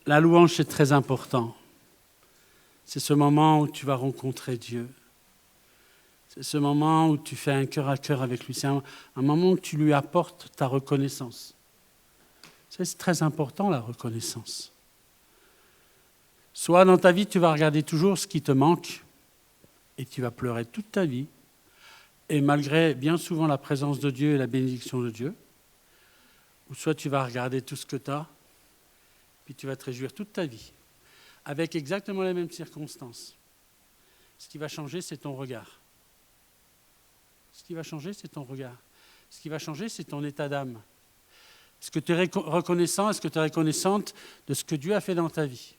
La louange, c'est très important. C'est ce moment où tu vas rencontrer Dieu. C'est ce moment où tu fais un cœur à cœur avec lui. C'est un moment où tu lui apportes ta reconnaissance. C'est très important, la reconnaissance. Soit dans ta vie, tu vas regarder toujours ce qui te manque et tu vas pleurer toute ta vie. Et malgré bien souvent la présence de Dieu et la bénédiction de Dieu, ou soit tu vas regarder tout ce que tu as, puis tu vas te réjouir toute ta vie, avec exactement les mêmes circonstances. Ce qui va changer, c'est ton regard. Ce qui va changer, c'est ton regard. Ce qui va changer, c'est ton état d'âme. Est-ce que tu es reconnaissant, est-ce que tu es reconnaissante de ce que Dieu a fait dans ta vie?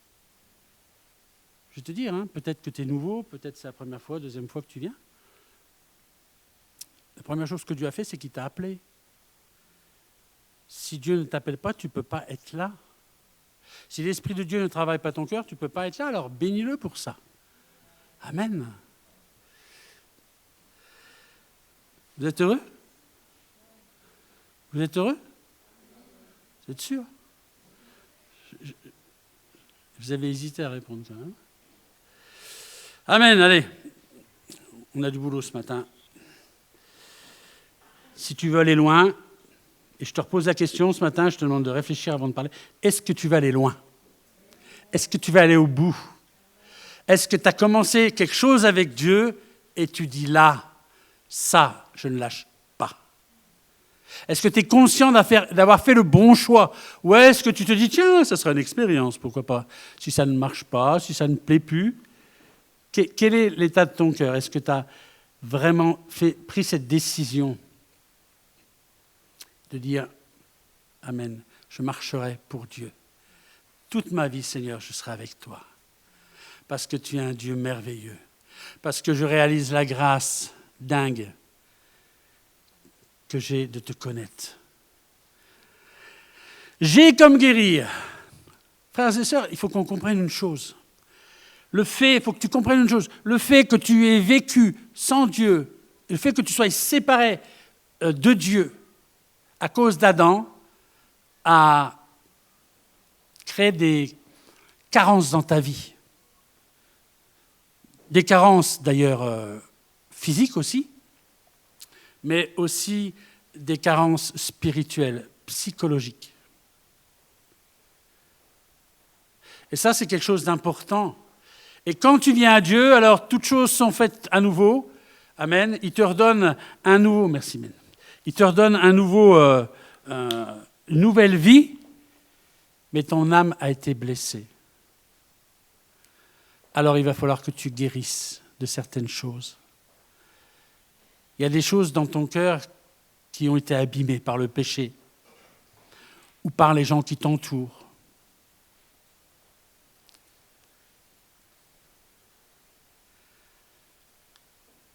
Je vais te dire, peut-être que tu es nouveau, peut-être c'est la première fois, deuxième fois que tu viens. La première chose que Dieu a fait, c'est qu'il t'a appelé. Si Dieu ne t'appelle pas, tu ne peux pas être là. Si l'Esprit de Dieu ne travaille pas ton cœur, tu ne peux pas être là, alors bénis-le pour ça. Amen. Vous êtes heureux? Vous êtes heureux? Vous êtes sûr? Vous avez hésité à répondre quand même. Amen, allez. On a du boulot ce matin. Si tu veux aller loin, et je te repose la question ce matin, je te demande de réfléchir avant de parler. Est-ce que tu vas aller loin? Est-ce que tu vas aller au bout? Est-ce que tu as commencé quelque chose avec Dieu et tu dis là, ça, je ne lâche pas? Est-ce que tu es conscient d'avoir fait le bon choix? Ou est-ce que tu te dis, tiens, ça sera une expérience, pourquoi pas? Si ça ne marche pas, si ça ne plaît plus, quel est l'état de ton cœur? Est-ce que tu as vraiment pris cette décision de dire, Amen, je marcherai pour Dieu. Toute ma vie, Seigneur, je serai avec toi. Parce que tu es un Dieu merveilleux. Parce que je réalise la grâce dingue que j'ai de te connaître. J'ai comme guérir. Frères et sœurs, il faut qu'on comprenne une chose. Il faut que tu comprennes une chose. Le fait que tu aies vécu sans Dieu, le fait que tu sois séparé de Dieu à cause d'Adam, a créé des carences dans ta vie. Des carences d'ailleurs physiques aussi, mais aussi des carences spirituelles, psychologiques. Et ça, c'est quelque chose d'important. Et quand tu viens à Dieu, alors toutes choses sont faites à nouveau. Amen. Il te redonne un nouveau... Merci, Mène. Il te redonne un nouveau, une nouvelle vie, mais ton âme a été blessée. Alors il va falloir que tu guérisses de certaines choses. Il y a des choses dans ton cœur qui ont été abîmées par le péché ou par les gens qui t'entourent.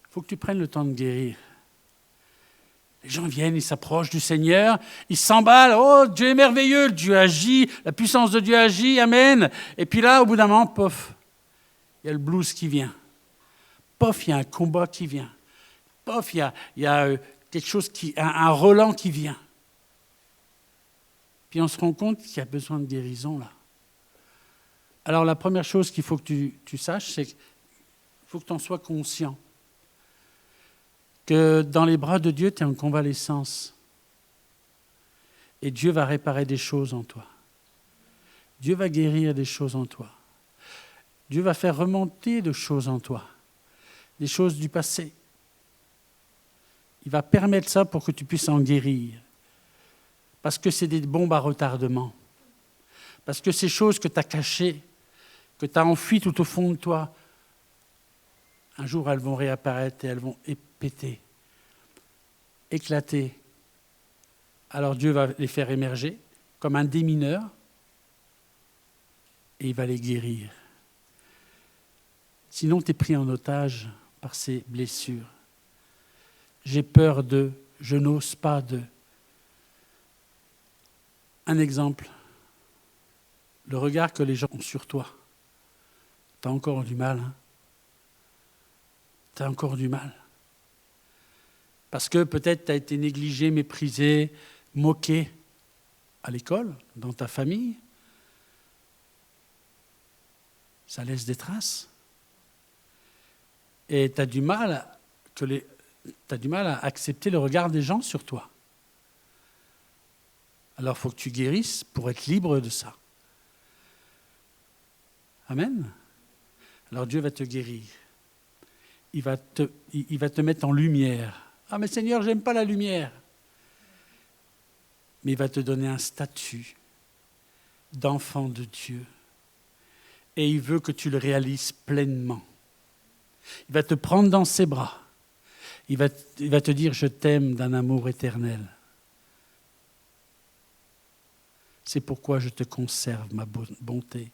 Il faut que tu prennes le temps de guérir. Les gens viennent, ils s'approchent du Seigneur, ils s'emballent, oh Dieu est merveilleux, Dieu agit, la puissance de Dieu agit, amen. Et puis là, au bout d'un moment, pof, il y a le blues qui vient. Pof, il y a un combat qui vient. Pof, il y a quelque chose un relent qui vient. Puis on se rend compte qu'il y a besoin de guérison là. Alors la première chose qu'il faut que tu saches, c'est qu'il faut que tu en sois conscient. Que dans les bras de Dieu, tu es en convalescence. Et Dieu va réparer des choses en toi. Dieu va guérir des choses en toi. Dieu va faire remonter des choses en toi. Des choses du passé. Il va permettre ça pour que tu puisses en guérir. Parce que c'est des bombes à retardement. Parce que ces choses que tu as cachées, que tu as enfuies tout au fond de toi, un jour elles vont réapparaître et elles vont péter, éclater. Alors Dieu va les faire émerger comme un démineur et il va les guérir. Sinon, tu es pris en otage par ces blessures. J'ai peur de, je n'ose pas de. Un exemple, le regard que les gens ont sur toi. Tu as encore du mal. Tu as encore du mal. Parce que peut-être tu as été négligé, méprisé, moqué à l'école, dans ta famille. ça laisse des traces. Et tu as du mal à accepter le regard des gens sur toi. Alors il faut que tu guérisses pour être libre de ça. Amen. Alors Dieu va te guérir. Il va te mettre en lumière. Ah mais Seigneur, j'aime pas la lumière. Mais il va te donner un statut d'enfant de Dieu. Et il veut que tu le réalises pleinement. Il va te prendre dans ses bras. Il va te dire « Je t'aime d'un amour éternel ». C'est pourquoi je te conserve ma bonté.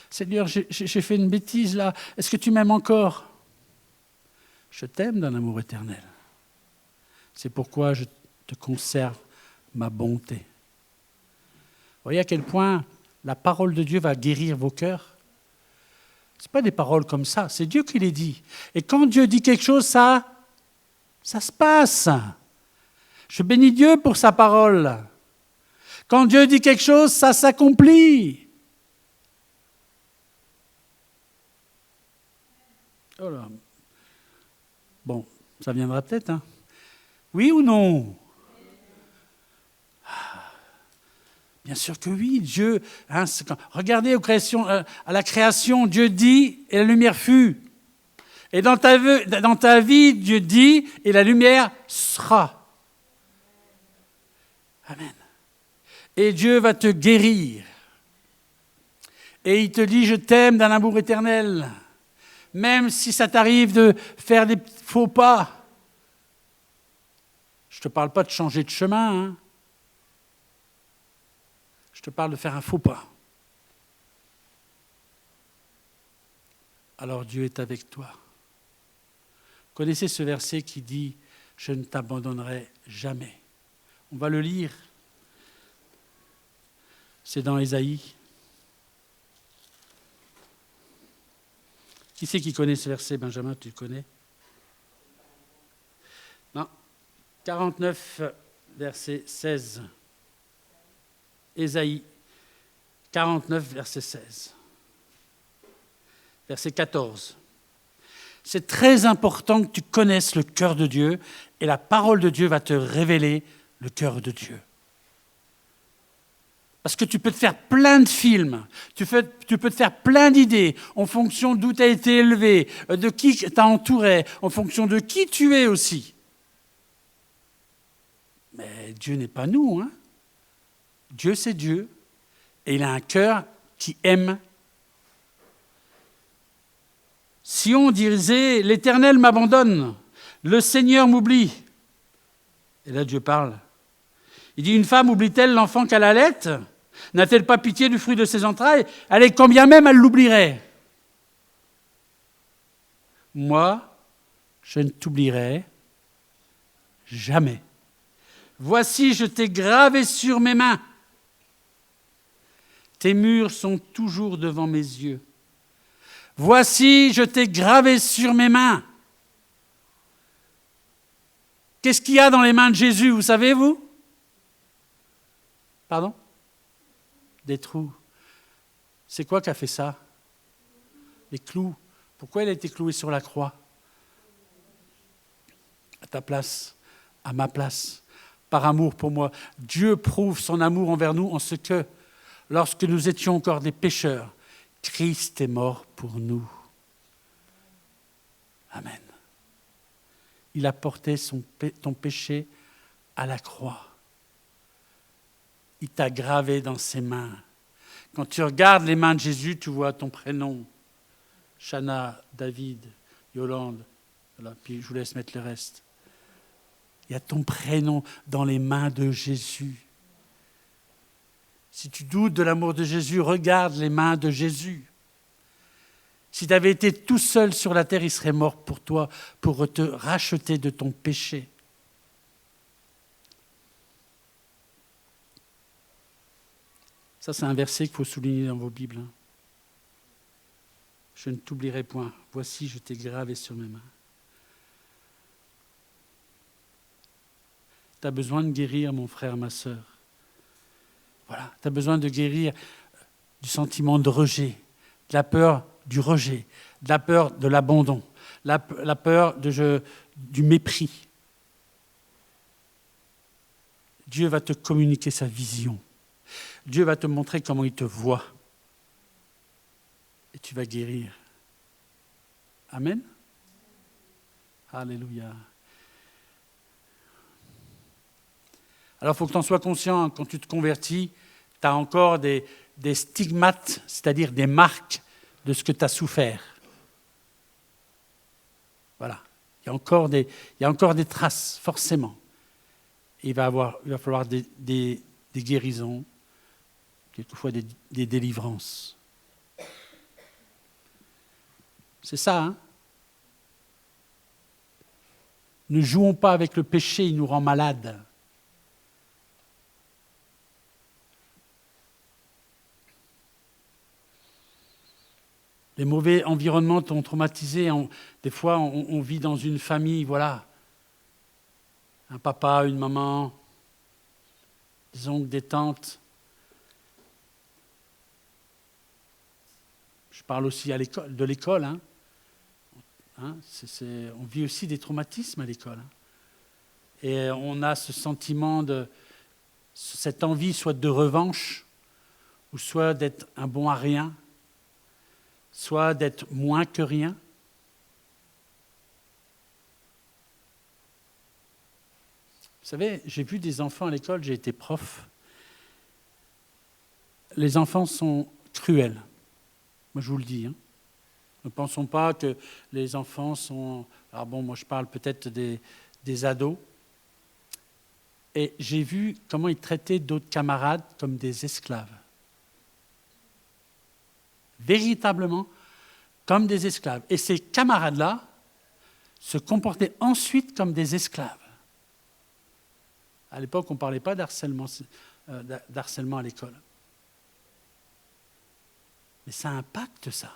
Seigneur, j'ai fait une bêtise là. Est-ce que tu m'aimes encore? Je t'aime d'un amour éternel. C'est pourquoi je te conserve ma bonté. Vous voyez à quel point la parole de Dieu va guérir vos cœurs? Ce n'est pas des paroles comme ça, c'est Dieu qui les dit. Et quand Dieu dit quelque chose, ça se passe. Je bénis Dieu pour sa parole. Quand Dieu dit quelque chose, ça s'accomplit. Oh là. Bon, ça viendra peut-être, hein? Oui ou non? Bien sûr que oui, Dieu. Hein, regardez à la création, Dieu dit et la lumière fut. Et dans ta vie, Dieu dit et la lumière sera. Amen. Et Dieu va te guérir. Et il te dit, je t'aime d'un amour éternel. Même si ça t'arrive de faire des faux pas. Je ne te parle pas de changer de chemin. Hein. Je te parle de faire un faux pas. Alors Dieu est avec toi. Connaissez ce verset qui dit « Je ne t'abandonnerai jamais ». On va le lire. C'est dans Ésaïe. Qui c'est qui connaît ce verset, Benjamin, tu le connais? Non. 49, verset 16. Ésaïe 49, verset 16. Verset 14. C'est très important que tu connaisses le cœur de Dieu et la parole de Dieu va te révéler le cœur de Dieu. Parce que tu peux te faire plein de films, tu peux te faire plein d'idées en fonction d'où tu as été élevé, de qui t'a entouré, en fonction de qui tu es aussi. Mais Dieu n'est pas nous, hein. Dieu, c'est Dieu. Et il a un cœur qui aime. Si on disait « l'Éternel m'abandonne, le Seigneur m'oublie », et là Dieu parle. Il dit « Une femme oublie-t-elle l'enfant qu'elle allait ? N'a-t-elle pas pitié du fruit de ses entrailles ? Allez, combien même elle l'oublierait ? Moi, je ne t'oublierai jamais. Voici, je t'ai gravé sur mes mains. Tes murs sont toujours devant mes yeux. Voici, je t'ai gravé sur mes mains. Qu'est-ce qu'il y a dans les mains de Jésus, vous savez, vous? Pardon? Des trous. C'est quoi qui a fait ça? Les clous. Pourquoi il a été cloué sur la croix? À ta place, à ma place, par amour pour moi. Dieu prouve son amour envers nous en ce que, lorsque nous étions encore des pécheurs, Christ est mort pour nous. Amen. Il a porté ton péché à la croix. Il t'a gravé dans ses mains. Quand tu regardes les mains de Jésus, tu vois ton prénom. Chana, David, Yolande. Voilà, puis je vous laisse mettre le reste. Il y a ton prénom dans les mains de Jésus. Si tu doutes de l'amour de Jésus, regarde les mains de Jésus. Si tu avais été tout seul sur la terre, il serait mort pour toi, pour te racheter de ton péché. Ça, c'est un verset qu'il faut souligner dans vos Bibles. Je ne t'oublierai point. Voici, je t'ai gravé sur mes mains. Tu as besoin de guérir, mon frère, ma sœur. Voilà, tu as besoin de guérir du sentiment de rejet, de la peur du rejet, de la peur de l'abandon, la peur du mépris. Dieu va te communiquer sa vision. Dieu va te montrer comment il te voit. Et tu vas guérir. Amen. Alléluia. Alors, il faut que tu en sois conscient, hein, quand tu te convertis, tu as encore des stigmates, c'est-à-dire des marques de ce que tu as souffert. Voilà. Il y a encore des traces, forcément. Et il va falloir des guérisons, quelquefois des délivrances. C'est ça, hein? Ne jouons pas avec le péché, il nous rend malades. Les mauvais environnements t'ont traumatisé. Des fois, on vit dans une famille, voilà. Un papa, une maman, des oncles, des tantes. Je parle aussi de l'école. Hein. On vit aussi des traumatismes à l'école. Hein. Et on a ce sentiment cette envie soit de revanche, ou soit d'être un bon à rien, soit d'être moins que rien. Vous savez, j'ai vu des enfants à l'école, j'ai été prof. Les enfants sont cruels. Moi, je vous le dis. Hein. Ne pensons pas que les enfants sont... Alors bon, moi, je parle peut-être des ados. Et j'ai vu comment ils traitaient d'autres camarades comme des esclaves. Véritablement comme des esclaves. Et ces camarades-là se comportaient ensuite comme des esclaves. À l'époque, on ne parlait pas d'harcèlement à l'école. Mais ça impacte ça.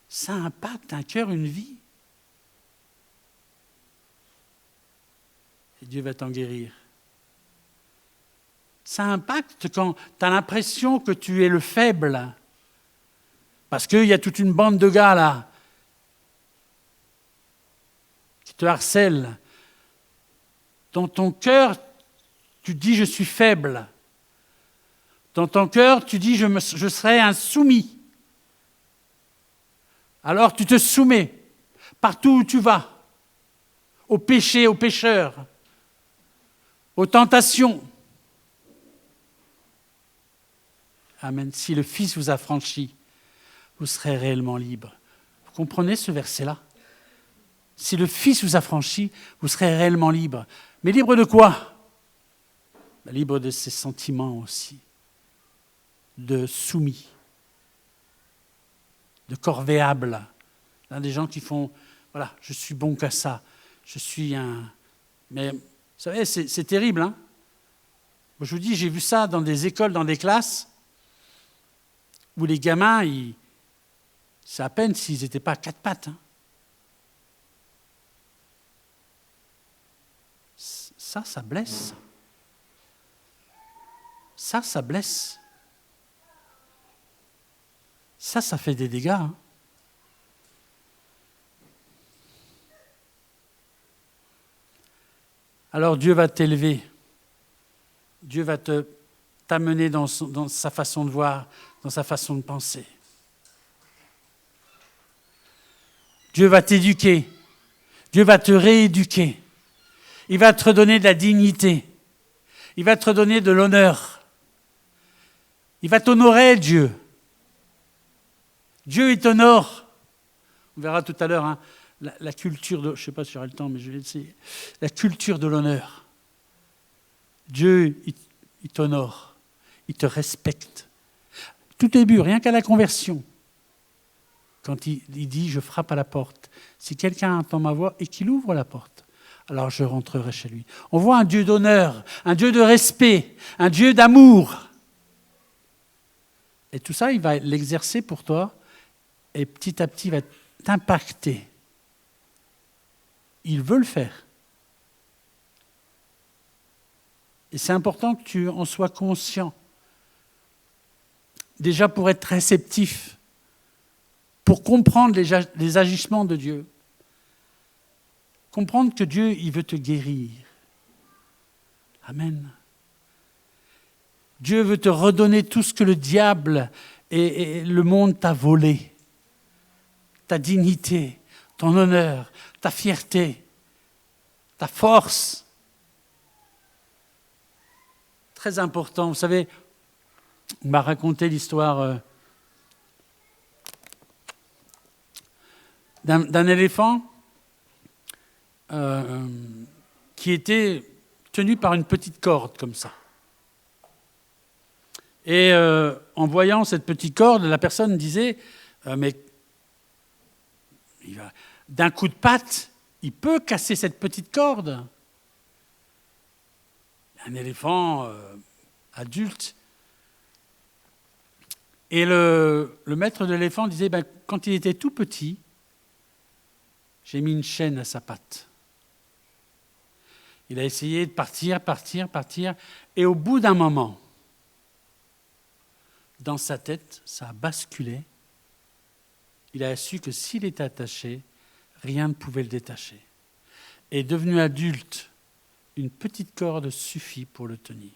Ça impacte un cœur, une vie. Et Dieu va t'en guérir. Ça impacte quand tu as l'impression que tu es le faible. Parce qu'il y a toute une bande de gars là qui te harcèlent. Dans ton cœur, tu dis « je suis faible ». Dans ton cœur, tu dis « je serai insoumis ». Alors tu te soumets partout où tu vas, au péché, aux pécheurs, aux tentations. Amen. Si le Fils vous a franchi, vous serez réellement libre. Vous comprenez ce verset-là? Si le Fils vous a franchi, vous serez réellement libre. Mais libre de quoi? Libre de ses sentiments aussi, de soumis, de corvéables. Là, des gens qui font, voilà, je suis bon qu'à ça, je suis un... Mais vous savez, c'est terrible. Hein? Moi, je vous dis, j'ai vu ça dans des écoles, dans des classes, où les gamins, c'est à peine s'ils n'étaient pas à quatre pattes. Hein. Ça blesse. Ça blesse. Ça fait des dégâts. Hein. Alors Dieu va t'élever. Dieu va t'amener dans sa façon de voir, dans sa façon de penser. Dieu va t'éduquer. Dieu va te rééduquer. Il va te redonner de la dignité. Il va te redonner de l'honneur. Il va t'honorer, Dieu. Dieu, il t'honore. On verra tout à l'heure hein, la culture de... Je ne sais pas si j'aurai le temps, mais je vais essayer. La culture de l'honneur. Dieu, il t'honore. Il te respecte. Tout début, rien qu'à la conversion. Quand il dit « je frappe à la porte », si quelqu'un entend ma voix et qu'il ouvre la porte, alors je rentrerai chez lui. On voit un Dieu d'honneur, un Dieu de respect, un Dieu d'amour. Et tout ça, il va l'exercer pour toi et petit à petit, il va t'impacter. Il veut le faire. Et c'est important que tu en sois conscient. Déjà pour être réceptif pour comprendre les agissements de Dieu. Comprendre que Dieu, il veut te guérir. Amen. Dieu veut te redonner tout ce que le diable et le monde t'a volé. Ta dignité, ton honneur, ta fierté, ta force. Très important. Vous savez, on m'a raconté l'histoire d'un éléphant qui était tenu par une petite corde comme ça. Et en voyant cette petite corde, la personne disait mais d'un coup de patte, il peut casser cette petite corde. Un éléphant adulte. Et le maître de l'éléphant disait, quand il était tout petit, j'ai mis une chaîne à sa patte. Il a essayé de partir, et au bout d'un moment, dans sa tête, ça a basculé. Il a su que s'il était attaché, rien ne pouvait le détacher. Et devenu adulte, une petite corde suffit pour le tenir.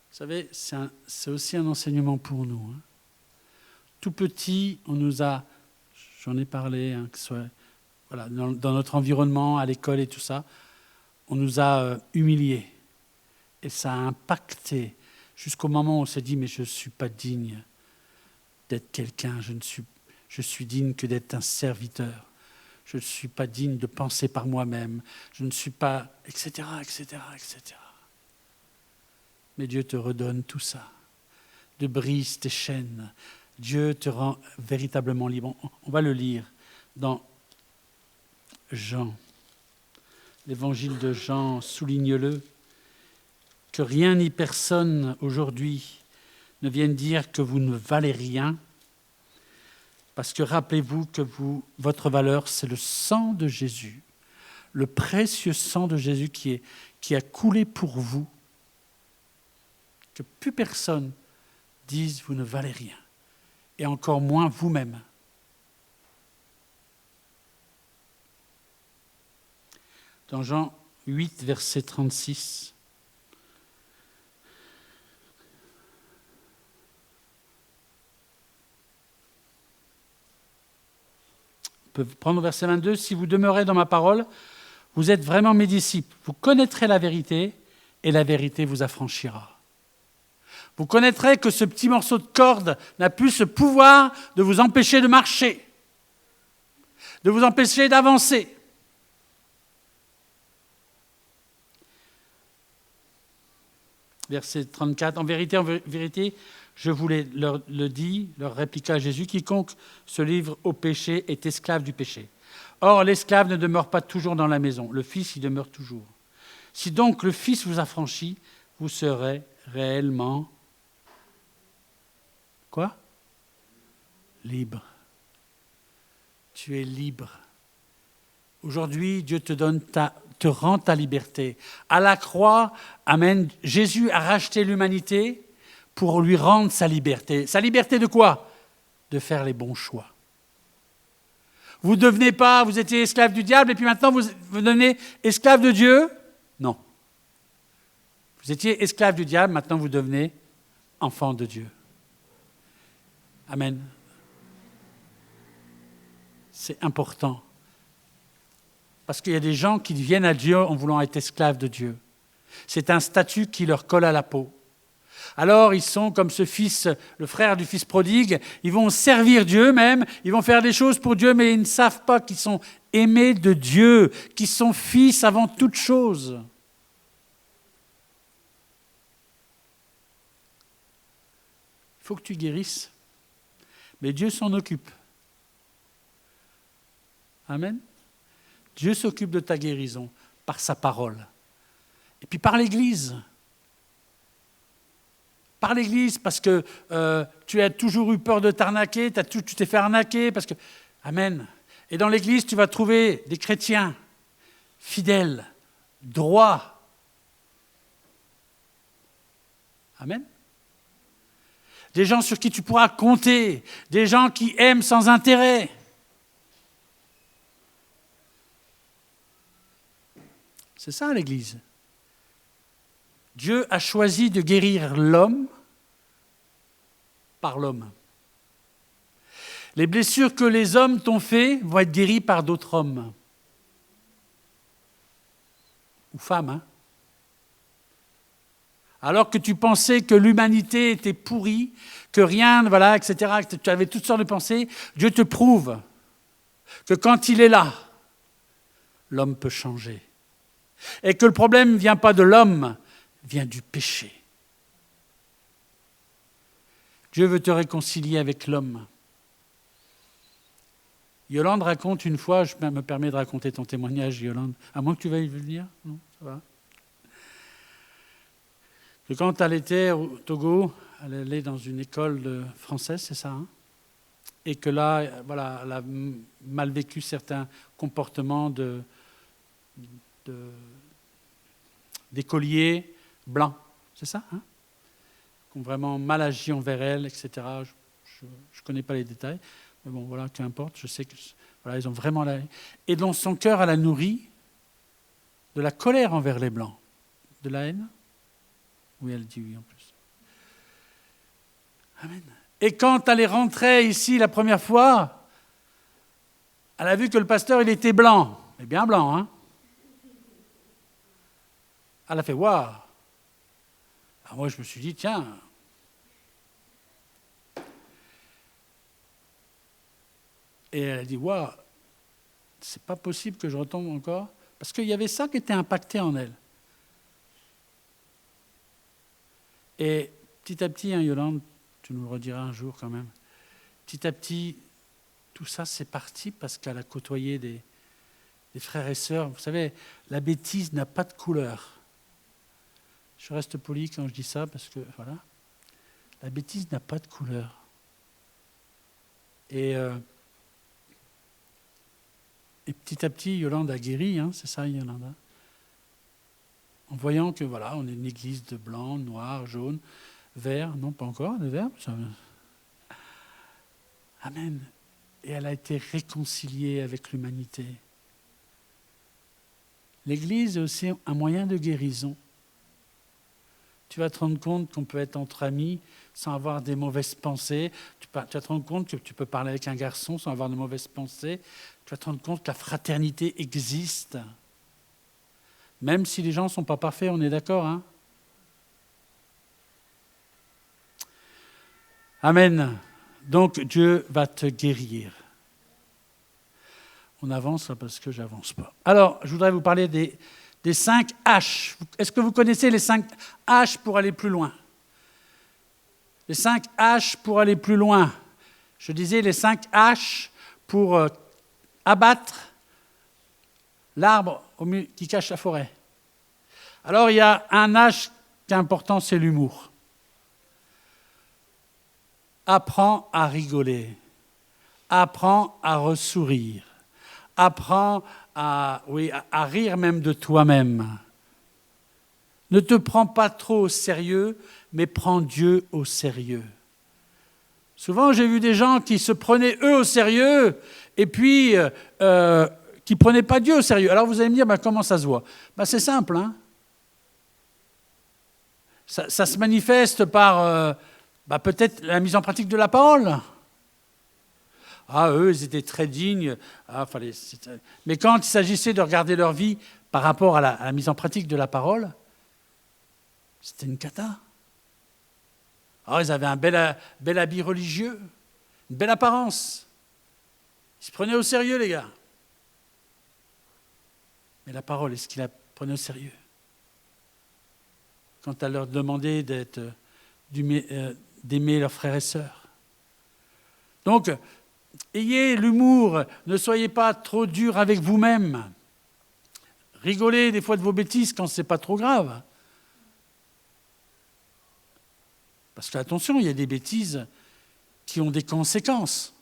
Vous savez, c'est aussi un enseignement pour nous. Tout petit, on nous a, j'en ai parlé, que ce soit dans notre environnement, à l'école et tout ça, on nous a humiliés. Et ça a impacté jusqu'au moment où on s'est dit, mais je ne suis pas digne d'être quelqu'un, je suis digne que d'être un serviteur. Je ne suis pas digne de penser par moi-même. Je ne suis pas, etc., etc., etc. Mais Dieu te redonne tout ça. Dieu brise tes chaînes. Dieu te rend véritablement libre. On va le lire dans Jean. L'évangile de Jean, souligne-le, que rien ni personne aujourd'hui ne vienne dire que vous ne valez rien, parce que rappelez-vous que votre valeur, c'est le sang de Jésus, le précieux sang de Jésus qui a coulé pour vous, que plus personne dise vous ne valez rien, et encore moins vous-même. Dans Jean 8, verset 36, on peut prendre au verset 22, « Si vous demeurez dans ma parole, vous êtes vraiment mes disciples. Vous connaîtrez la vérité et la vérité vous affranchira. » Vous connaîtrez que ce petit morceau de corde n'a plus ce pouvoir de vous empêcher de marcher, de vous empêcher d'avancer. Verset 34, en vérité, je vous le dis, leur répliqua Jésus, quiconque se livre au péché est esclave du péché. Or, l'esclave ne demeure pas toujours dans la maison, le Fils y demeure toujours. Si donc le Fils vous affranchit, vous serez réellement quoi ? Libre. Tu es libre. Aujourd'hui, Dieu te rend ta liberté. À la croix, amen, Jésus a racheté l'humanité pour lui rendre sa liberté. Sa liberté de quoi ? De faire les bons choix. Vous étiez esclave du diable et puis maintenant vous devenez esclave de Dieu ? Non. Vous étiez esclave du diable, maintenant vous devenez enfant de Dieu. Amen. C'est important. Parce qu'il y a des gens qui viennent à Dieu en voulant être esclaves de Dieu. C'est un statut qui leur colle à la peau. Alors ils sont comme ce fils, le frère du fils prodigue, ils vont servir Dieu même, ils vont faire des choses pour Dieu, mais ils ne savent pas qu'ils sont aimés de Dieu, qu'ils sont fils avant toute chose. Il faut que tu guérisses, mais Dieu s'en occupe. Amen. Dieu s'occupe de ta guérison par sa parole. Et puis par l'Église. Par l'Église, parce que tu as toujours eu peur de t'arnaquer, tu t'es fait arnaquer, parce que... Amen. Et dans l'Église, tu vas trouver des chrétiens fidèles, droits. Amen. des gens sur qui tu pourras compter, des gens qui aiment sans intérêt. C'est ça l'Église. Dieu a choisi de guérir l'homme par l'homme. Les blessures que les hommes t'ont faites vont être guéries par d'autres hommes. Ou femmes, hein. Alors que tu pensais que l'humanité était pourrie, que rien, voilà, etc., que tu avais toutes sortes de pensées, Dieu te prouve que quand il est là, l'homme peut changer. Et que le problème ne vient pas de l'homme, vient du péché. Dieu veut te réconcilier avec l'homme. Yolande raconte une fois, je me permets de raconter ton témoignage, Yolande, à moins que tu veuilles venir, non, ça va. Que quand elle était au Togo, elle allait dans une école française, c'est ça, hein, et que là, voilà, elle a mal vécu certains comportements d'écoliers blancs, c'est ça, hein, qui ont vraiment mal agi envers elle, etc. Je ne connais pas les détails. Mais bon, voilà, qu'importe, je sais que voilà, ils ont vraiment la... Et dans son cœur, elle a nourri de la colère envers les Blancs. De la haine? Oui, elle dit oui en plus. Amen. Et quand elle est rentrée ici la première fois, elle a vu que le pasteur, il était blanc. Mais bien blanc, hein? Elle a fait « Waouh !» Alors moi, je me suis dit « Tiens !» Et elle a dit « Waouh, c'est pas possible que je retombe encore ?» Parce qu'il y avait ça qui était impacté en elle. Et petit à petit, hein, Yolande, tu nous le rediras un jour quand même, petit à petit, tout ça c'est parti parce qu'elle a côtoyé des frères et sœurs. Vous savez, la bêtise n'a pas de couleur. Je reste poli quand je dis ça parce que, voilà, la bêtise n'a pas de couleur. Et petit à petit, Yolande a guéri, hein, c'est ça, Yolande, en voyant que, voilà, on est une église de blanc, noir, jaune, vert, non, pas encore, de vert. Ça... Amen. Et elle a été réconciliée avec l'humanité. L'église est aussi un moyen de guérison. Tu vas te rendre compte qu'on peut être entre amis sans avoir des mauvaises pensées. Tu vas te rendre compte que tu peux parler avec un garçon sans avoir de mauvaises pensées. Tu vas te rendre compte que la fraternité existe. Même si les gens ne sont pas parfaits, on est d'accord, hein? Amen. Donc Dieu va te guérir. On avance là parce que j'avance pas. Alors, je voudrais vous parler des 5 H. Est-ce que vous connaissez les 5 H pour aller plus loin? Les 5 H pour aller plus loin. Je disais les 5 H pour abattre l'arbre qui cache la forêt. Alors, il y a un H qui est important, c'est l'humour. Apprends à rigoler. Apprends à ressourire. Apprends à rire même de toi-même. Ne te prends pas trop au sérieux, mais prends Dieu au sérieux. Souvent, j'ai vu des gens qui se prenaient eux au sérieux et puis qui ne prenaient pas Dieu au sérieux. Alors vous allez me dire, comment ça se voit? C'est simple, hein. Ça se manifeste par peut-être la mise en pratique de la parole. Ah, eux, ils étaient très dignes. Mais quand il s'agissait de regarder leur vie par rapport à la mise en pratique de la parole, c'était une cata. Alors, ils avaient un bel habit religieux, une belle apparence. Ils se prenaient au sérieux, les gars. Mais la parole, est-ce qu'ils la prenaient au sérieux? Quand elle leur demandait d'aimer leurs frères et sœurs. Donc, ayez l'humour, ne soyez pas trop dur avec vous-même. Rigolez des fois de vos bêtises quand ce n'est pas trop grave. Parce que, attention, il y a des bêtises qui ont des conséquences.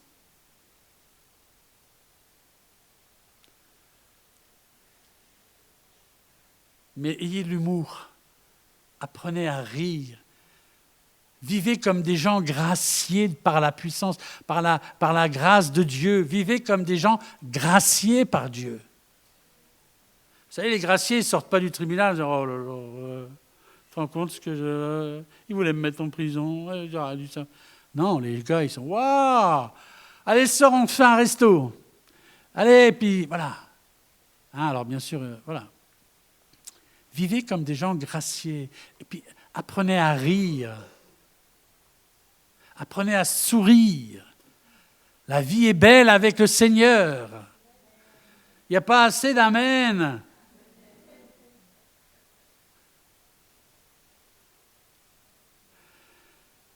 Mais ayez l'humour. Apprenez à rire. Vivez comme des gens graciés par la puissance, par la grâce de Dieu. Vivez comme des gens graciés par Dieu. Vous savez, les graciés ne sortent pas du tribunal en disant « Oh là là, tu te rends compte ce que ils voulaient me mettre en prison. » Non, les gars, ils sont « Waouh, allez, sors, on fait un resto. Allez, puis voilà. » Alors bien sûr, voilà. Vivez comme des gens graciés. Et puis apprenez à rire. Apprenez à sourire. La vie est belle avec le Seigneur. Il n'y a pas assez d'amen.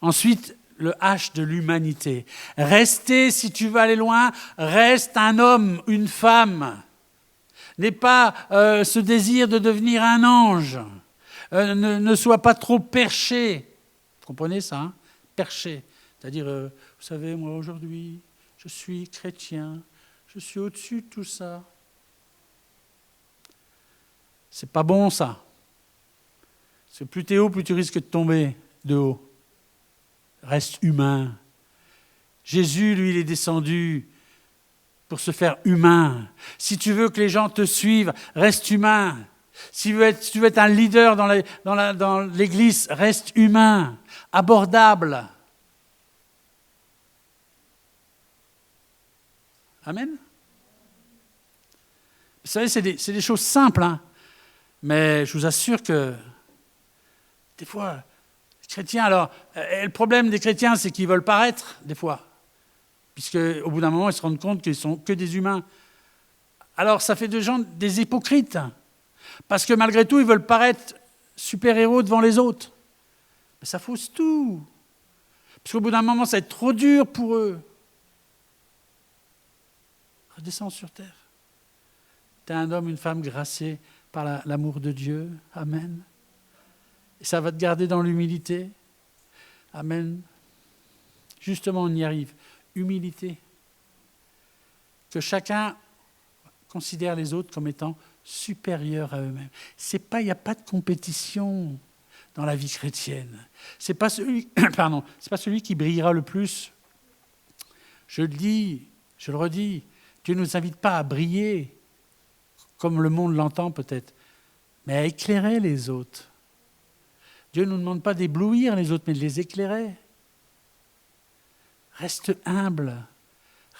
Ensuite, le H de l'humanité. Restez, si tu veux aller loin, reste un homme, une femme. N'aie pas ce désir de devenir un ange. Ne sois pas trop perché. Vous comprenez ça, hein? Perché. C'est-à-dire, vous savez, moi aujourd'hui, je suis chrétien, je suis au-dessus de tout ça. C'est pas bon ça. Parce que plus tu es haut, plus tu risques de tomber de haut. Reste humain. Jésus, lui, il est descendu pour se faire humain. Si tu veux que les gens te suivent, reste humain. Si tu veux être un leader dans l'église, reste humain, abordable. Amen. Vous savez, c'est des choses simples, hein, mais je vous assure que des fois, les chrétiens, alors, le problème des chrétiens, c'est qu'ils veulent paraître, des fois, puisque au bout d'un moment, ils se rendent compte qu'ils sont que des humains. Alors, ça fait de gens des hypocrites, parce que malgré tout, ils veulent paraître super-héros devant les autres. Mais ça fausse tout, parce qu'au bout d'un moment, ça va être trop dur pour eux. Redescends sur terre. Tu es un homme, une femme graciés par l'amour de Dieu. Amen. Et ça va te garder dans l'humilité. Amen. Justement, on y arrive. Humilité. Que chacun considère les autres comme étant supérieurs à eux-mêmes. Il n'y a pas de compétition dans la vie chrétienne. C'est pas celui qui brillera le plus. Je le dis, je le redis, Dieu ne nous invite pas à briller, comme le monde l'entend peut-être, mais à éclairer les autres. Dieu ne nous demande pas d'éblouir les autres, mais de les éclairer. Reste humble,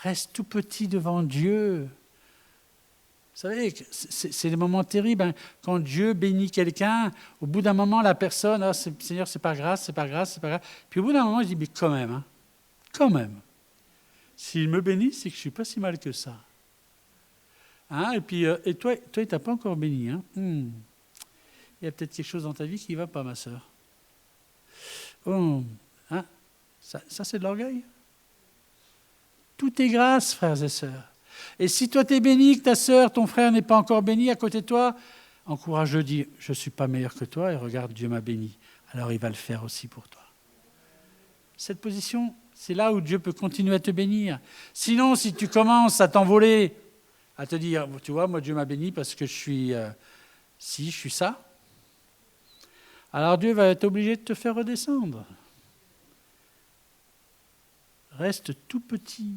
reste tout petit devant Dieu. Vous savez, c'est des moments terribles. Hein. Quand Dieu bénit quelqu'un, au bout d'un moment, la personne, « Seigneur, c'est pas grâce, c'est pas grâce, c'est pas grâce. » Puis au bout d'un moment, il dit, mais quand même, hein, quand même. S'il me bénit, c'est que je ne suis pas si mal que ça. Hein, et puis, et toi, il ne t'a pas encore béni. Hein. Il y a peut-être quelque chose dans ta vie qui ne va pas, ma sœur. Oh, hein, ça, c'est de l'orgueil. Tout est grâce, frères et sœurs. Et si toi, tu es béni, que ta sœur, ton frère n'est pas encore béni à côté de toi, encourage-le, dis, je ne suis pas meilleur que toi, et regarde, Dieu m'a béni. Alors, il va le faire aussi pour toi. Cette position, c'est là où Dieu peut continuer à te bénir. Sinon, si tu commences à t'envoler, à te dire, tu vois, moi Dieu m'a béni parce que je suis je suis ça, alors Dieu va être obligé de te faire redescendre. Reste tout petit.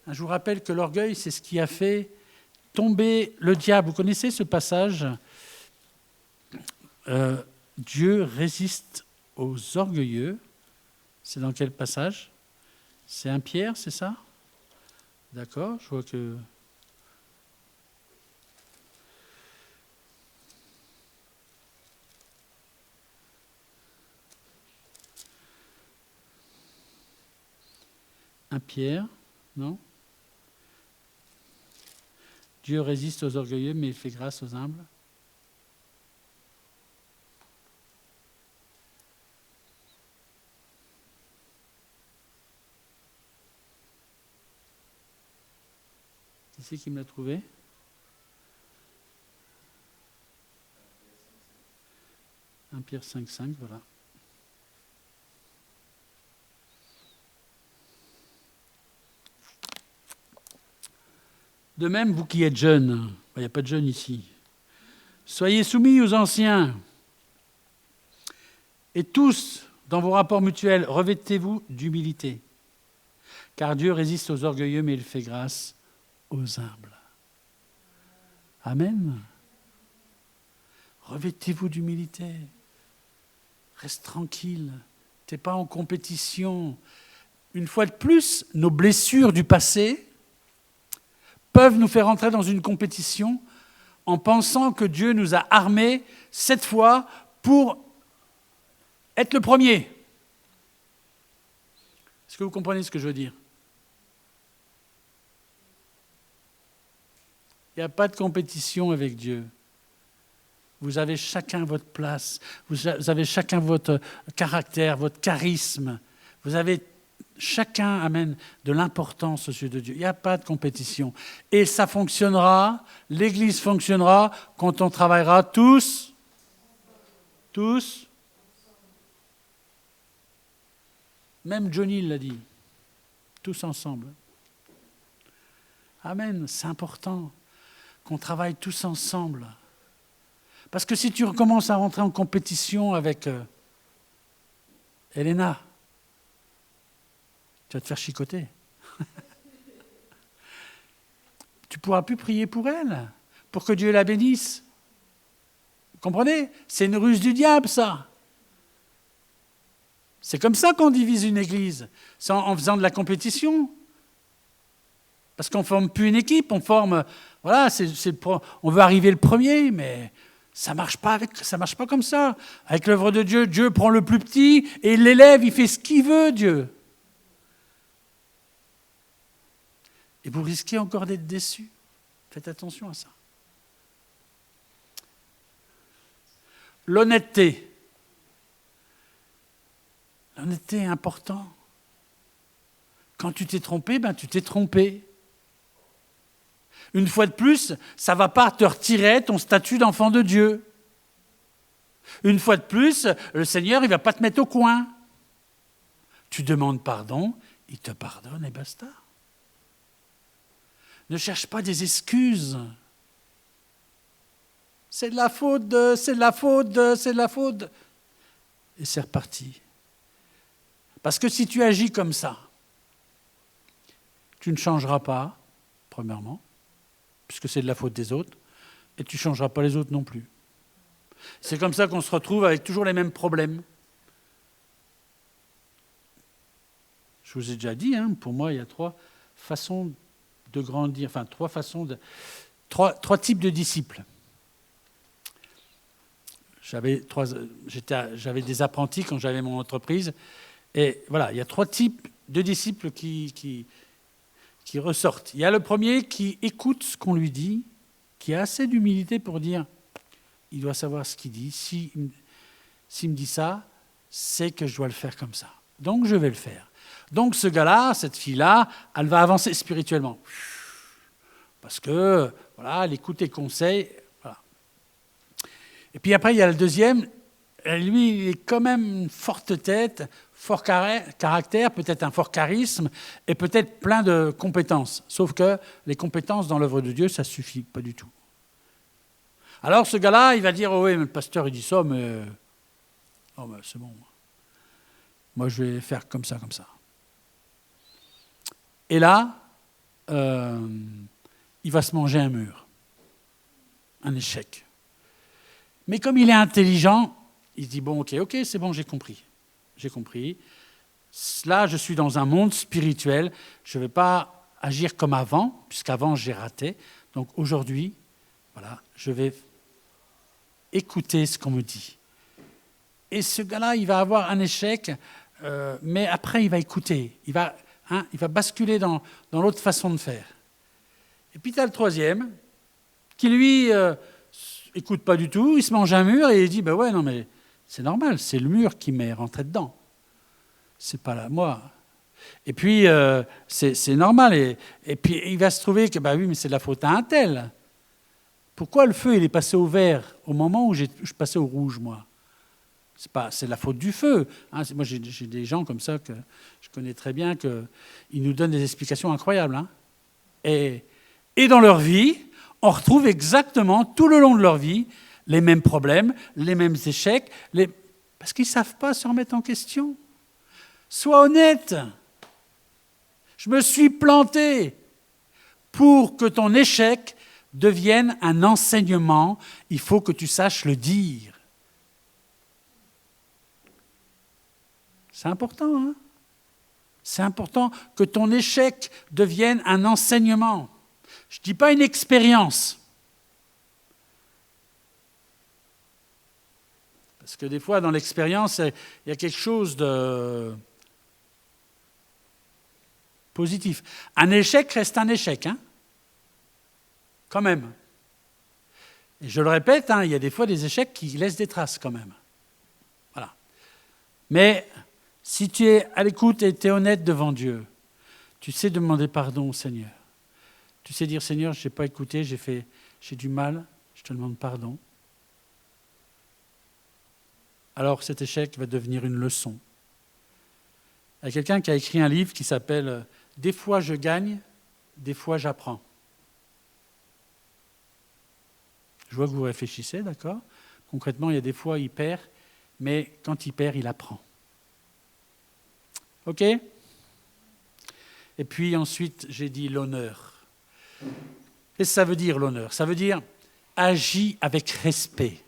Je vous rappelle que l'orgueil, c'est ce qui a fait tomber le diable. Vous connaissez ce passage ? Dieu résiste aux orgueilleux. C'est dans quel passage ? C'est 1 Pierre, c'est ça ? D'accord, je vois que... Un Pierre, non ? Dieu résiste aux orgueilleux, mais il fait grâce aux humbles. Qui c'est qui me l'a trouvé ? 1 Pierre 5,5, voilà. De même, vous qui êtes jeunes, il n'y a pas de jeunes ici, soyez soumis aux anciens. Et tous, Dans vos rapports mutuels, revêtez-vous d'humilité. Car Dieu résiste aux orgueilleux, mais il fait grâce aux humbles. Amen. Revêtez-vous d'humilité. Reste tranquille. Tu n'es pas en compétition. Une fois de plus, nos blessures du passé peuvent nous faire entrer dans une compétition en pensant que Dieu nous a armés cette fois pour être le premier. Est-ce que vous comprenez ce que je veux dire? Il n'y a pas de compétition avec Dieu. Vous avez chacun votre place, vous avez chacun votre caractère, votre charisme. Vous avez chacun amène de l'importance aux yeux de Dieu. Il n'y a pas de compétition. Et ça fonctionnera, l'Église fonctionnera quand on travaillera tous. Même Johnny l'a dit, tous ensemble. Amen, c'est important qu'on travaille tous ensemble. Parce que si tu recommences à rentrer en compétition avec Elena, tu vas te faire chicoter. Tu ne pourras plus prier pour elle, pour que Dieu la bénisse. Vous comprenez? C'est une ruse du diable, ça. C'est comme ça qu'on divise une église. C'est en faisant de la compétition. Parce qu'on ne forme plus une équipe, on forme... Voilà, on veut arriver le premier, mais ça marche pas comme ça. Avec l'œuvre de Dieu, Dieu prend le plus petit et l'élève, il fait ce qu'il veut, Dieu. Et vous risquez encore d'être déçus. Faites attention à ça. L'honnêteté. L'honnêteté est important. Quand tu t'es trompé, tu t'es trompé. Une fois de plus, ça ne va pas te retirer ton statut d'enfant de Dieu. Une fois de plus, le Seigneur, il ne va pas te mettre au coin. Tu demandes pardon, il te pardonne et basta. Ne cherche pas des excuses. C'est de la faute, c'est de la faute, c'est de la faute. Et c'est reparti. Parce que si tu agis comme ça, tu ne changeras pas, premièrement, puisque c'est de la faute des autres, et tu ne changeras pas les autres non plus. C'est comme ça qu'on se retrouve avec toujours les mêmes problèmes. Je vous ai déjà dit, pour moi, il y a trois façons de grandir, trois types de disciples. J'avais des apprentis quand j'avais mon entreprise, et voilà, il y a trois types de disciples qui ressortent. Il y a le premier qui écoute ce qu'on lui dit, qui a assez d'humilité pour dire, il doit savoir ce qu'il dit. S'il me dit ça, c'est que je dois le faire comme ça. Donc je vais le faire. Donc ce gars-là, cette fille-là, elle va avancer spirituellement. Parce que, voilà, elle écoute les conseils. Voilà. Et puis après, il y a le deuxième. Lui, il est quand même une forte tête, fort caractère, peut-être un fort charisme, et peut-être plein de compétences. Sauf que les compétences dans l'œuvre de Dieu, ça ne suffit pas du tout. Alors ce gars-là, il va dire, oh oui, mais le pasteur, il dit ça, mais oh, ben, c'est bon. Moi, je vais faire comme ça, comme ça. Et là, il va se manger un mur, un échec. Mais comme il est intelligent, il se dit, bon, ok, c'est bon, j'ai compris. Là, je suis dans un monde spirituel, je ne vais pas agir comme avant, puisqu'avant, j'ai raté. Donc aujourd'hui, voilà, je vais écouter ce qu'on me dit. Et ce gars-là, il va avoir un échec, mais après, il va écouter. Il va basculer dans l'autre façon de faire. Et puis, tu as le troisième, qui lui, écoute pas du tout, il se mange un mur et il dit, ben ouais, non, mais c'est normal, c'est le mur qui m'est rentré dedans. C'est pas là, moi. Et puis, c'est normal. Et puis, il va se trouver que, oui, mais c'est de la faute à un tel. Pourquoi le feu, il est passé au vert au moment où je passais au rouge, moi? C'est de la faute du feu. Moi, j'ai des gens comme ça que je connais très bien, qu'ils nous donnent des explications incroyables. Et dans leur vie, on retrouve exactement, tout le long de leur vie, les mêmes problèmes, les mêmes échecs, Parce qu'ils ne savent pas se remettre en question. Sois honnête. Je me suis planté. Pour que ton échec devienne un enseignement, il faut que tu saches le dire. C'est important, hein? C'est important que ton échec devienne un enseignement. Je ne dis pas une expérience. Parce que des fois, dans l'expérience, il y a quelque chose de positif. Un échec reste un échec, hein? Quand même. Et je le répète, hein, il y a des fois des échecs qui laissent des traces quand même. Voilà. Mais si tu es à l'écoute et tu es honnête devant Dieu, tu sais demander pardon au Seigneur. Tu sais dire, Seigneur, je n'ai pas écouté, j'ai du mal, je te demande pardon. Alors cet échec va devenir une leçon. Il y a quelqu'un qui a écrit un livre qui s'appelle « Des fois je gagne, des fois j'apprends ». Je vois que vous réfléchissez, d'accord? Concrètement, il y a des fois il perd, mais quand il perd, il apprend. OK? Et puis ensuite, j'ai dit l'honneur. Qu'est-ce que ça veut dire l'honneur? Ça veut dire agis avec respect.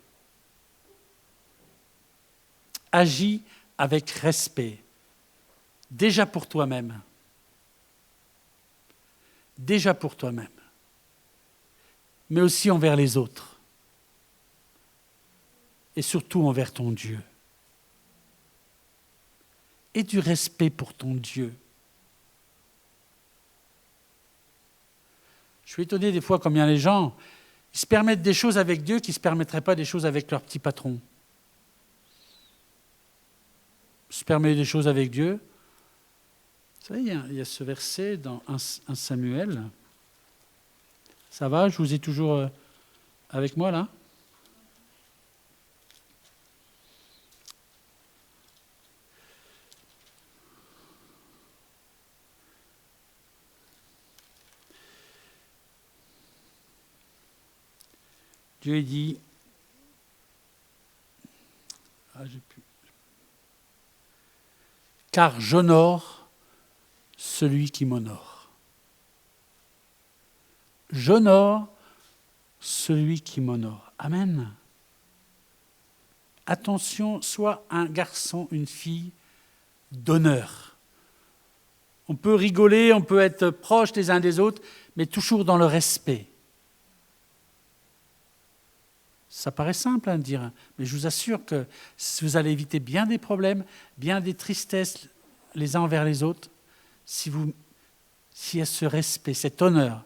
Agis avec respect. Déjà pour toi-même. Déjà pour toi-même. Mais aussi envers les autres. Et surtout envers ton Dieu. Et du respect pour ton Dieu. Je suis étonné des fois combien les gens ils se permettent des choses avec Dieu qui ne se permettraient pas des choses avec leur petit patron. Ils se permettent des choses avec Dieu. Vous savez, il y a ce verset dans 1 Samuel. Ça va, je vous ai toujours avec moi là? Dieu dit, car j'honore celui qui m'honore. J'honore celui qui m'honore. Amen. Attention, sois un garçon, une fille d'honneur. On peut rigoler, on peut être proches les uns des autres, mais toujours dans le respect. Ça paraît simple à dire, mais je vous assure que vous allez éviter bien des problèmes, bien des tristesses les uns envers les autres, s'il y a ce respect, cet honneur.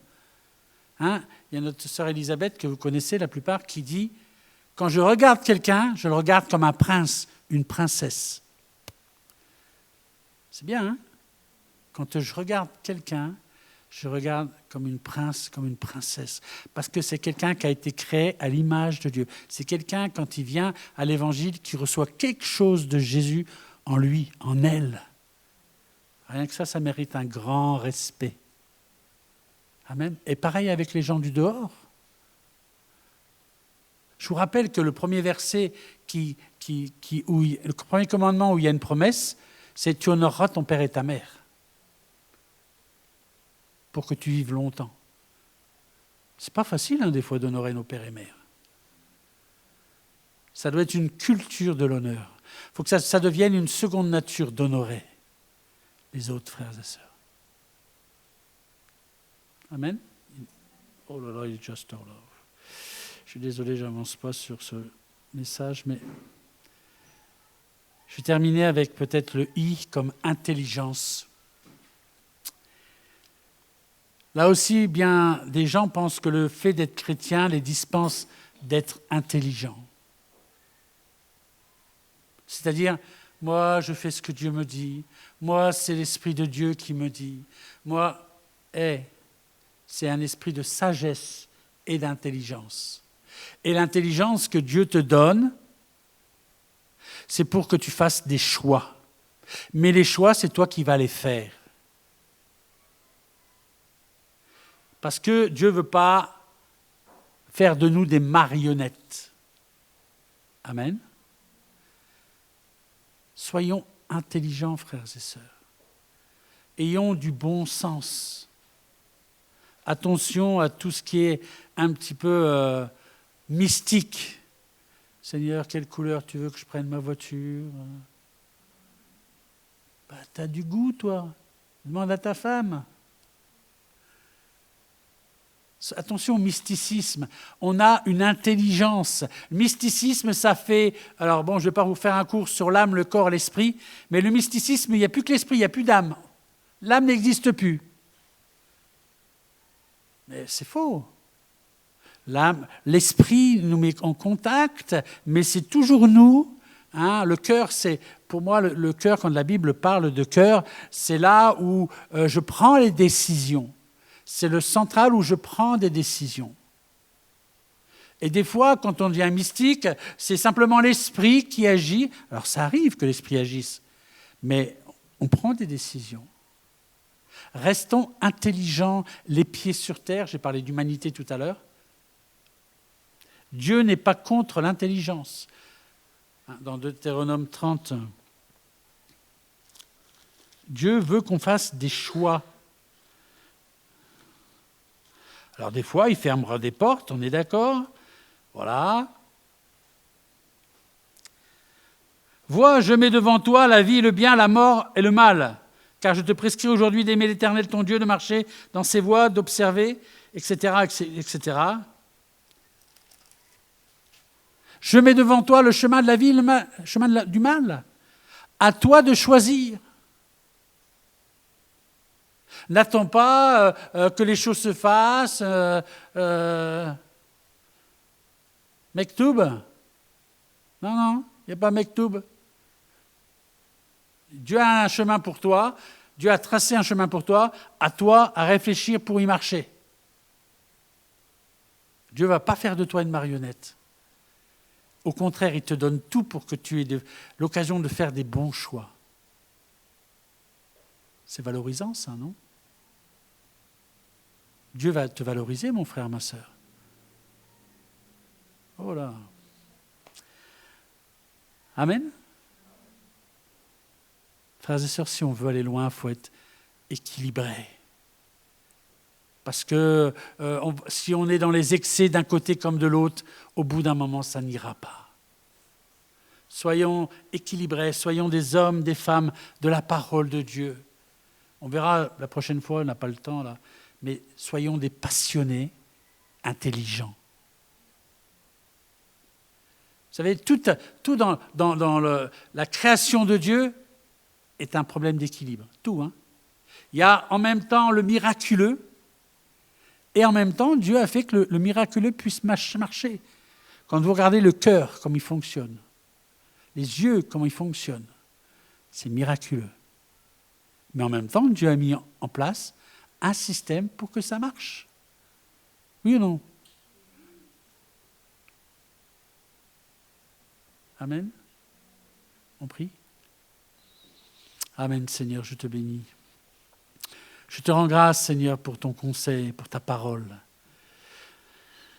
Hein? Il y a notre sœur Elisabeth, que vous connaissez la plupart, qui dit « Quand je regarde quelqu'un, je le regarde comme un prince, une princesse. » C'est bien, hein? Quand je regarde quelqu'un, je regarde comme une prince, comme une princesse. Parce que c'est quelqu'un qui a été créé à l'image de Dieu. C'est quelqu'un, quand il vient à l'évangile, qui reçoit quelque chose de Jésus en lui, en elle. Rien que ça mérite un grand respect. Amen. Et pareil avec les gens du dehors. Je vous rappelle que le premier verset, le premier commandement où il y a une promesse, c'est « Tu honoreras ton père et ta mère » pour que tu vives longtemps. C'est pas facile, hein, des fois, d'honorer nos pères et mères. Ça doit être une culture de l'honneur. Il faut que ça devienne une seconde nature d'honorer les autres frères et sœurs. Amen. Oh là là, il est just all off. Je suis désolé, je n'avance pas sur ce message, mais je vais terminer avec peut-être le I comme intelligence. Là aussi, bien, des gens pensent que le fait d'être chrétien les dispense d'être intelligents. C'est-à-dire, moi, je fais ce que Dieu me dit. Moi, c'est l'Esprit de Dieu qui me dit. Moi, c'est un esprit de sagesse et d'intelligence. Et l'intelligence que Dieu te donne, c'est pour que tu fasses des choix. Mais les choix, c'est toi qui vas les faire. Parce que Dieu ne veut pas faire de nous des marionnettes. Amen. Soyons intelligents, frères et sœurs. Ayons du bon sens. Attention à tout ce qui est un petit peu mystique. Seigneur, quelle couleur tu veux que je prenne ma voiture? Tu as du goût, toi. Demande à ta femme. Attention au mysticisme. On a une intelligence. Le mysticisme, ça fait... Alors bon, je ne vais pas vous faire un cours sur l'âme, le corps, l'esprit, mais le mysticisme, il n'y a plus que l'esprit, il n'y a plus d'âme. L'âme n'existe plus. Mais c'est faux. L'âme, l'esprit nous met en contact, mais c'est toujours nous. Hein, le cœur, c'est, pour moi, le cœur, quand la Bible parle de cœur, c'est là où je prends les décisions. C'est le central où je prends des décisions. Et des fois, quand on devient mystique, c'est simplement l'esprit qui agit. Alors ça arrive que l'esprit agisse, mais on prend des décisions. Restons intelligents, les pieds sur terre. J'ai parlé d'humanité tout à l'heure. Dieu n'est pas contre l'intelligence. Dans Deutéronome 30, Dieu veut qu'on fasse des choix. Alors des fois, il fermera des portes, on est d'accord? Voilà. Vois, je mets devant toi la vie, le bien, la mort et le mal. Car je te prescris aujourd'hui d'aimer l'Éternel ton Dieu, de marcher dans ses voies, d'observer, etc., etc. Je mets devant toi le chemin de la vie, le chemin du mal. À toi de choisir. N'attends pas que les choses se fassent. Mektoub. Non, il n'y a pas Mektoub. Dieu a un chemin pour toi. Dieu a tracé un chemin pour toi. À toi à réfléchir pour y marcher. Dieu ne va pas faire de toi une marionnette. Au contraire, il te donne tout pour que tu aies l'occasion de faire des bons choix. C'est valorisant, ça, non? Dieu va te valoriser, mon frère, ma sœur. Oh là. Amen. Frères et sœurs, si on veut aller loin, il faut être équilibré. Parce que si on est dans les excès d'un côté comme de l'autre, au bout d'un moment, ça n'ira pas. Soyons équilibrés, soyons des hommes, des femmes de la parole de Dieu. On verra la prochaine fois, on n'a pas le temps là, mais soyons des passionnés, intelligents. Vous savez, tout dans la création de Dieu est un problème d'équilibre. Tout. Hein. Il y a en même temps le miraculeux, et en même temps, Dieu a fait que le miraculeux puisse marcher. Quand vous regardez le cœur, comme il fonctionne, les yeux, comment ils fonctionnent, c'est miraculeux. Mais en même temps, Dieu a mis en place un système pour que ça marche. Oui ou non? Amen. On prie. Amen, Seigneur, je te bénis. Je te rends grâce, Seigneur, pour ton conseil, pour ta parole.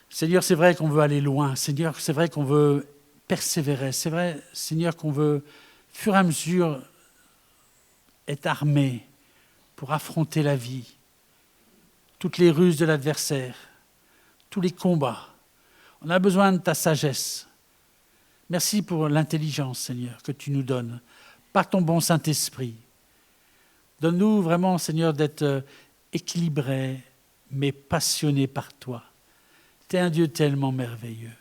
Seigneur, c'est vrai qu'on veut aller loin. Seigneur, c'est vrai qu'on veut persévérer. C'est vrai, Seigneur, qu'on veut, au fur et à mesure, être armé pour affronter la vie, toutes les ruses de l'adversaire, tous les combats. On a besoin de ta sagesse. Merci pour l'intelligence, Seigneur, que tu nous donnes, par ton bon Saint-Esprit. Donne-nous vraiment, Seigneur, d'être équilibrés, mais passionnés par toi. Tu es un Dieu tellement merveilleux.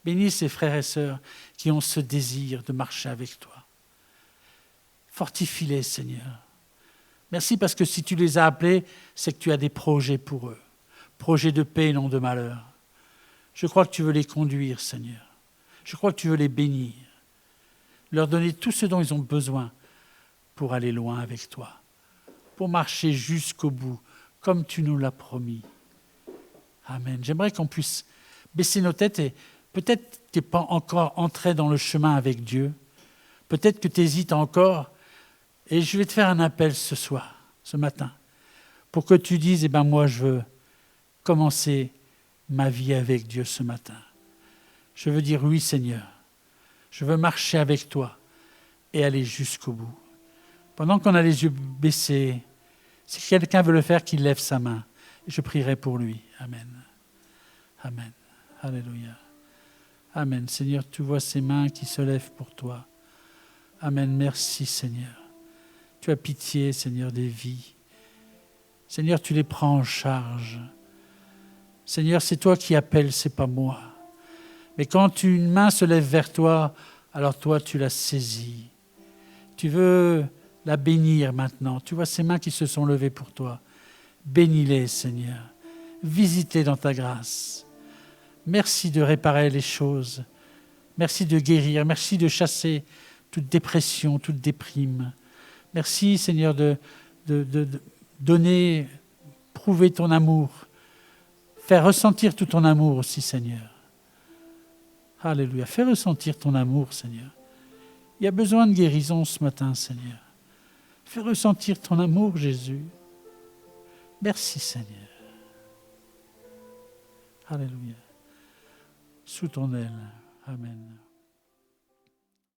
Bénis ces frères et sœurs qui ont ce désir de marcher avec toi. Fortifie-les, Seigneur. Merci parce que si tu les as appelés, c'est que tu as des projets pour eux. Projets de paix et non de malheur. Je crois que tu veux les conduire, Seigneur. Je crois que tu veux les bénir. Leur donner tout ce dont ils ont besoin pour aller loin avec toi. Pour marcher jusqu'au bout, comme tu nous l'as promis. Amen. J'aimerais qu'on puisse baisser nos têtes et peut-être que tu n'es pas encore entré dans le chemin avec Dieu. Peut-être que tu hésites encore. Et je vais te faire un appel ce soir, ce matin, pour que tu dises, moi je veux commencer ma vie avec Dieu ce matin. Je veux dire oui Seigneur, je veux marcher avec toi, et aller jusqu'au bout. Pendant qu'on a les yeux baissés, si quelqu'un veut le faire, qu'il lève sa main. Je prierai pour lui. Amen. Amen. Alléluia. Amen. Seigneur, tu vois ces mains qui se lèvent pour toi. Amen. Merci, Seigneur. Tu as pitié, Seigneur, des vies. Seigneur, tu les prends en charge. Seigneur, c'est toi qui appelles, c'est pas moi. Mais quand une main se lève vers toi, alors toi, tu la saisis. Tu veux la bénir maintenant. Tu vois ces mains qui se sont levées pour toi. Bénis-les, Seigneur. Visite-les dans ta grâce. Merci de réparer les choses. Merci de guérir. Merci de chasser toute dépression, toute déprime. Merci, Seigneur, de donner, prouver ton amour. Faire ressentir tout ton amour aussi, Seigneur. Alléluia. Fais ressentir ton amour, Seigneur. Il y a besoin de guérison ce matin, Seigneur. Fais ressentir ton amour, Jésus. Merci, Seigneur. Alléluia. Sous ton aile. Amen.